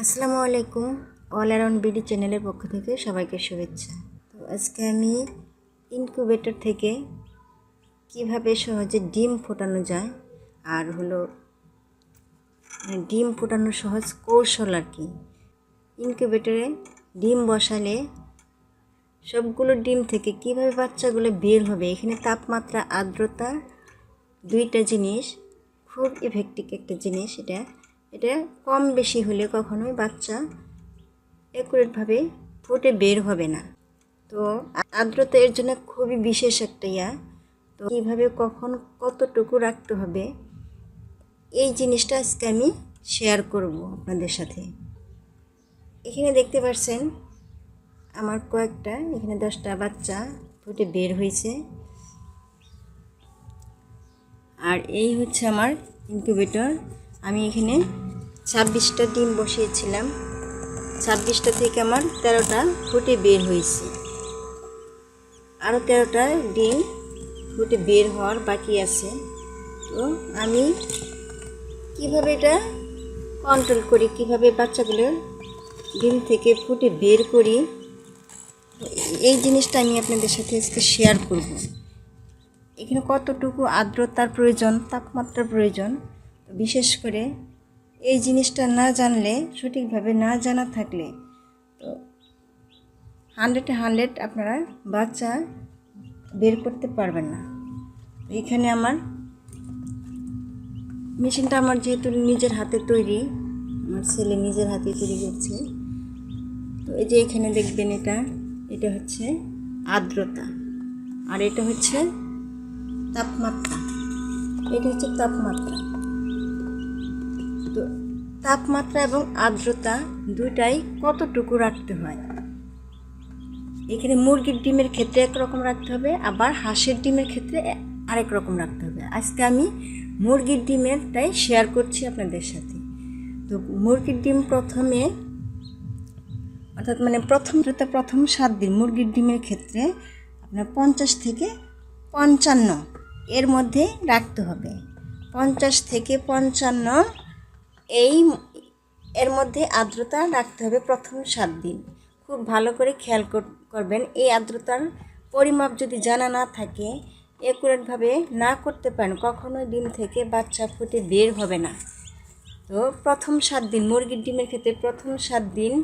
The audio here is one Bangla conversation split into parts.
আসসালামু আলাইকুম। অল অ্যারাউন্ড বিডি চ্যানেলের পক্ষ থেকে সবাইকে শুভেচ্ছা। তো আজকে আমি ইনকিউবেটর থেকে কিভাবে সহজে ডিম ফোটানো যায় আর ডিম ফোটানোর সহজ কৌশল আর কি। ইনকিউবেটরে ডিম বসালে সবগুলো ডিম থেকে কিভাবে বাচ্চাগুলো বের হবে, এখানে তাপমাত্রা, আর্দ্রতা দুইটা জিনিস খুব ইফেক্টিভ একটা জিনিস। এটা কম বেশি হলে কখনোই বাচ্চা অ্যাকুরেটভাবে ফুটে বের হবে না। তো আর্দ্রতা এর জন্য খুবই বিশেষ একটা তো কীভাবে কখন কতটুকু রাখতে হবে এই জিনিসটা আজকে আমি শেয়ার করব আপনাদের সাথে। এখানে দেখতে পাচ্ছেন আমার এখানে 10টা বাচ্চা ফুটে বের হয়েছে। আর এই হচ্ছে আমার ইনকিউবেটর। আমি এখানে 26টা ডিম বসিয়েছিলাম। 26টা থেকে আমার 13টা ফুটে বের হয়েছে। আরও 13টা ডিম ফুটে বের হওয়ার বাকি আছে। তো আমি কিভাবে এটা কন্ট্রোল করি, কিভাবে বাচ্চাগুলো ডিম থেকে ফুটে বের করি, এই জিনিসটা আমি আপনাদের সাথে আজকে শেয়ার করব। এখানে কতটুকু আর্দ্রতার প্রয়োজন, তাপমাত্রার প্রয়োজন, বিশেষ করে এই জিনিসটা না জানলে, সঠিকভাবে না জানা থাকলে তো 100 আপনারা বাচ্চা বের করতে পারবেন না। এখানে আমার মেশিনটা আমার যেহেতু নিজের হাতে তৈরি, আমার ছেলে নিজের হাতে তৈরি করছে। তো এই যে এখানে দেখবেন এটা হচ্ছে আর্দ্রতা, আর এটা হচ্ছে তাপমাত্রা। এটা হচ্ছে তাপমাত্রা। তো তাপমাত্রা এবং আর্দ্রতা দুটাই কতটুকু রাখতে হয়। এখানে মুরগির ডিমের ক্ষেত্রে একরকম রাখতে হবে, আবার হাঁসের ডিমের ক্ষেত্রে আরেক রকম রাখতে হবে। আজকে আমি মুরগির ডিমেরটাই শেয়ার করছি আপনাদের সাথে। তো মুরগির ডিম প্রথমে, অর্থাৎ প্রথম 7 দিন মুরগির ডিমের ক্ষেত্রে আপনার 50 থেকে 55 এর মধ্যে রাখতে হবে। 50 থেকে 55 এর মধ্যে আর্দ্রতা রাখতে হবে প্রথম 7 দিন। খুব ভালো করে খেয়াল করবেন। এই আর্দ্রতার পরিমাপ যদি জানা না থাকে, অ্যাকুরেটভাবে না করতে পারেন, কখনোই ডিম থেকে বাচ্চা ফুটে বের হবে না। তো প্রথম 7 দিন মুরগির ডিমের ক্ষেত্রে প্রথম 7 দিন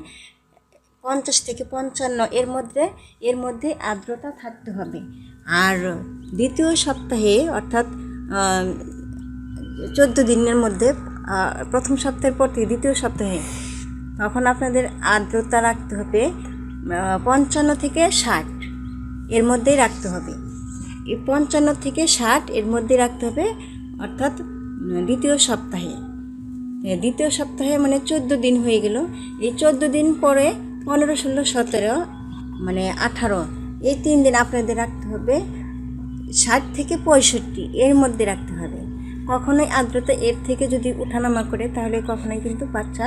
50 থেকে 55 এর মধ্যে আর্দ্রতা থাকতে হবে। আর দ্বিতীয় সপ্তাহে, অর্থাৎ 14 দিনের মধ্যে, প্রথম সপ্তাহের পর থেকে দ্বিতীয় সপ্তাহে, তখন আপনাদের আর্দ্রতা রাখতে হবে 55 থেকে 60 এর মধ্যেই রাখতে হবে। এই 55 থেকে 60 এর মধ্যে রাখতে হবে, অর্থাৎ দ্বিতীয় সপ্তাহে। দ্বিতীয় সপ্তাহে মানে 14 দিন হয়ে গেল। এই 14 দিন পরে 15, 16, 17 মানে 18, এই 3 দিন আপনাদের রাখতে হবে 60 থেকে 65 এর মধ্যে রাখতে হবে। কখনোই আর্দ্রতা এর থেকে যদি ওঠানামা করে, তাহলে কখনোই কিন্তু বাচ্চা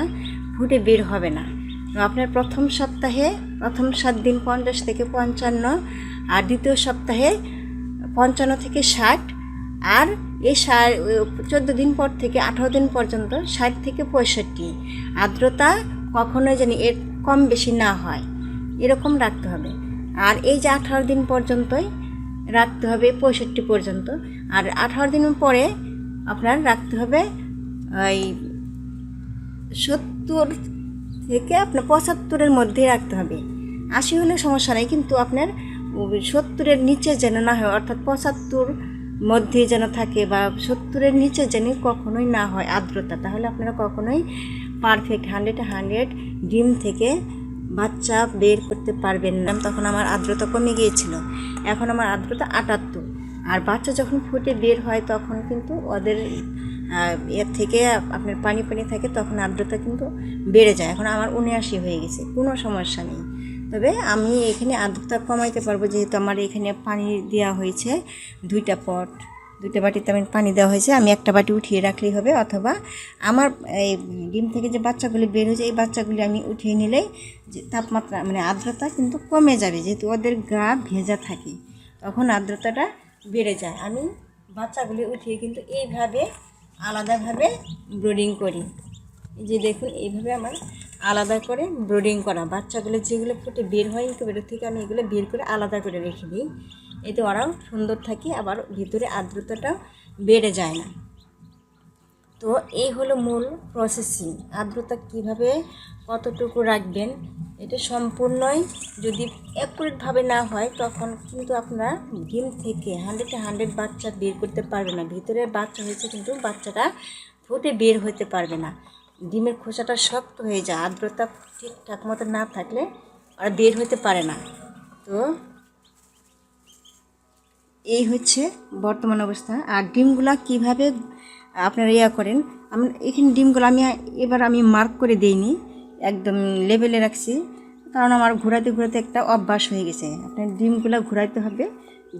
ফুটে বের হবে না। তো আপনার প্রথম সপ্তাহে প্রথম 7 দিন 50 থেকে 55, আর দ্বিতীয় সপ্তাহে 55 থেকে 60, আর এই 14 দিন পর থেকে 18 দিন পর্যন্ত 60 থেকে 65। আর্দ্রতা কখনোই যেন এর কম বেশি না হয়, এরকম রাখতে হবে। আর এই যে 18 দিন পর্যন্তই রাখতে হবে, 65 পর্যন্ত। আর 18 দিন পরে আপনার রাখতে হবে ওই 70 থেকে আপনার 75-এর মধ্যে রাখতে হবে। 80 হলে সমস্যা নেই, কিন্তু আপনার 70-এর নিচে যেন না হয়, অর্থাৎ 75 মধ্যে যেন থাকে, বা 70-এর নিচে যেন কখনোই না হয় আর্দ্রতা। তাহলে আপনারা কখনোই পারফেক্ট 100 ডিম থেকে বাচ্চা বের করতে পারবেন না। তখন আমার আর্দ্রতা কমে গিয়েছিল, এখন আমার আর্দ্রতা 78। আর বাচ্চা যখন ফুটে বের হয় তখন কিন্তু ওদের এর থেকে আপনার পানি থাকে, তখন আর্দ্রতা কিন্তু বেড়ে যায়। এখন আমার 79 হয়ে গেছে, কোনো সমস্যা নেই। তবে আমি এখানে আর্দ্রতা কমাইতে পারবো, যেহেতু আমার এখানে পানি দেওয়া হয়েছে 2টা পট, 2টা বাটিতে আমি পানি দেওয়া হয়েছে। আমি একটা বাটি উঠিয়ে রাখলেই হবে, অথবা আমার এই ডিম থেকে যে বাচ্চাগুলি বের হয়েছে, এই বাচ্চাগুলি আমি উঠিয়ে নিলেই যে তাপমাত্রা মানে আর্দ্রতা কিন্তু কমে যাবে, যেহেতু ওদের গা ভেজা থাকে, তখন আর্দ্রতাটা বেড়ে যায়। আমি বাচ্চাগুলি উঠিয়ে কিন্তু এইভাবে আলাদাভাবে ব্রিডিং করি। এই যে দেখুন, এইভাবে আমার আলাদা করে ব্রিডিং করা, বাচ্চাগুলো যেগুলো ফুটে বের হয় ইনকিউবেটর থেকে আমি এগুলো বের করে আলাদা করে রেখে দিই। এতে ওরাও সুন্দর থাকে, আবার ভিতরে আর্দ্রতাটাও বেড়ে যায় না। তো এই হলো মূল প্রসেসিং। আর্দ্রতা কীভাবে কতটুকু রাখবেন এটা সম্পূর্ণই যদি অ্যাকুরেটভাবে না হয় তখন কিন্তু আপনারা ডিম থেকে 100 বাচ্চা বের করতে পারবেন না। ভিতরে বাচ্চা হয়েছে কিন্তু বাচ্চাটা ফুটে বের হতে পারবে না। ডিমের খোসাটা শক্ত হয়ে যায়, আর্দ্রতা ঠিকঠাক মতো না থাকলে আর বের হতে পারে না। তো এই হচ্ছে বর্তমান অবস্থা। আর ডিমগুলা কিভাবে আপনারা করেন, আমি এখানে ডিমগুলো আমি মার্ক করে দিইনি, একদম লেভেলে রাখছি, কারণ আমার ঘোরাতে ঘোরাতে একটা অভ্যাস হয়ে গেছে। আপনার ডিমগুলো ঘোরাইতে হবে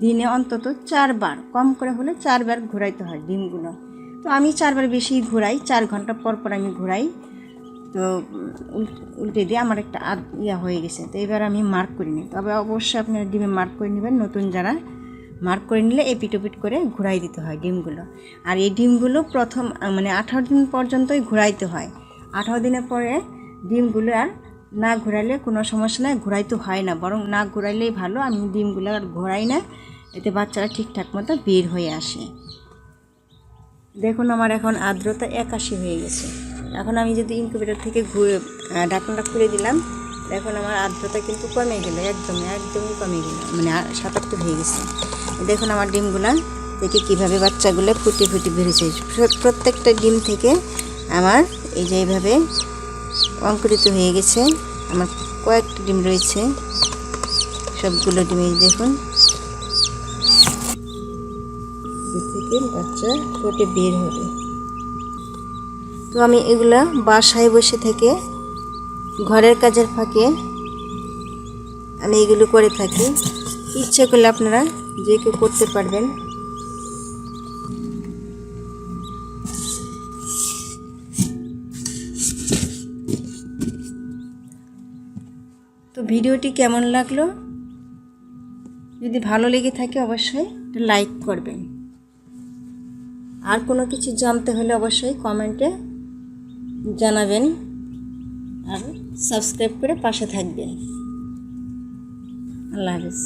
দিনে অন্তত 4 বার, কম করে হলে 4 বার ঘোরাইতে হয় ডিমগুলো। তো আমি 4 বার বেশি ঘোরাই, 4 ঘন্টা পর পর আমি ঘোরাই। তো উল্টে দিয়ে আমার একটা হয়ে গেছে। তো এবার আমি মার্ক করে নিই। তবে অবশ্যই আপনারা ডিমে মার্ক করে নেবেন, নতুন যারা মার্ক করে নিলে এপিট করে ঘুরাই দিতে হয় ডিমগুলো। আর এই ডিমগুলো প্রথম 18 দিন পর্যন্তই ঘুরাইতে হয়। 18 দিনের পরে ডিমগুলো আর না ঘোরাইলে কোনো সমস্যা নয়, ঘোরাইতে হয় না, বরং না ঘোরাইলেই ভালো। আমি ডিমগুলো আর ঘোরাই না, এতে বাচ্চারা ঠিকঠাক মতো বের হয়ে আসে। দেখুন আমার এখন আর্দ্রতা 81 হয়ে গেছে। এখন আমি যদি ইনকিউবেটর থেকে ঢাকনাটা খুলে দিলাম, দেখুন আমার আর্দ্রতা কিন্তু কমে গেল, একদমই কমে গেল, 77 হয়ে গেছে। দেখুন আমার ডিমগুলা থেকে কীভাবে বাচ্চাগুলো ফুটে বেরিয়েছে। প্রত্যেকটা ডিম থেকে আমার এই যে এইভাবে অঙ্কুরিত হয়ে গেছে। আমার কয়েকটা ডিম রয়েছে, সবগুলো ডিমে দেখুন থেকে বাচ্চা ফুটে বের হবে। তো আমি এগুলা বাসায় বসে থেকে ঘরের কাজের ফাঁকে আমি এগুলো করে থাকি। ইচ্ছে করলে আপনারা যে কেউ করতে পারবেন। তো ভিডিওটি কেমন লাগলো, যদি ভালো লেগে থাকে অবশ্যই লাইক করবেন। আর কোনো কিছু জানতে হলে অবশ্যই কমেন্টে জানাবেন, আর সাবস্ক্রাইব করে পাশে থাকবেন। আল্লাহ হাফেজ।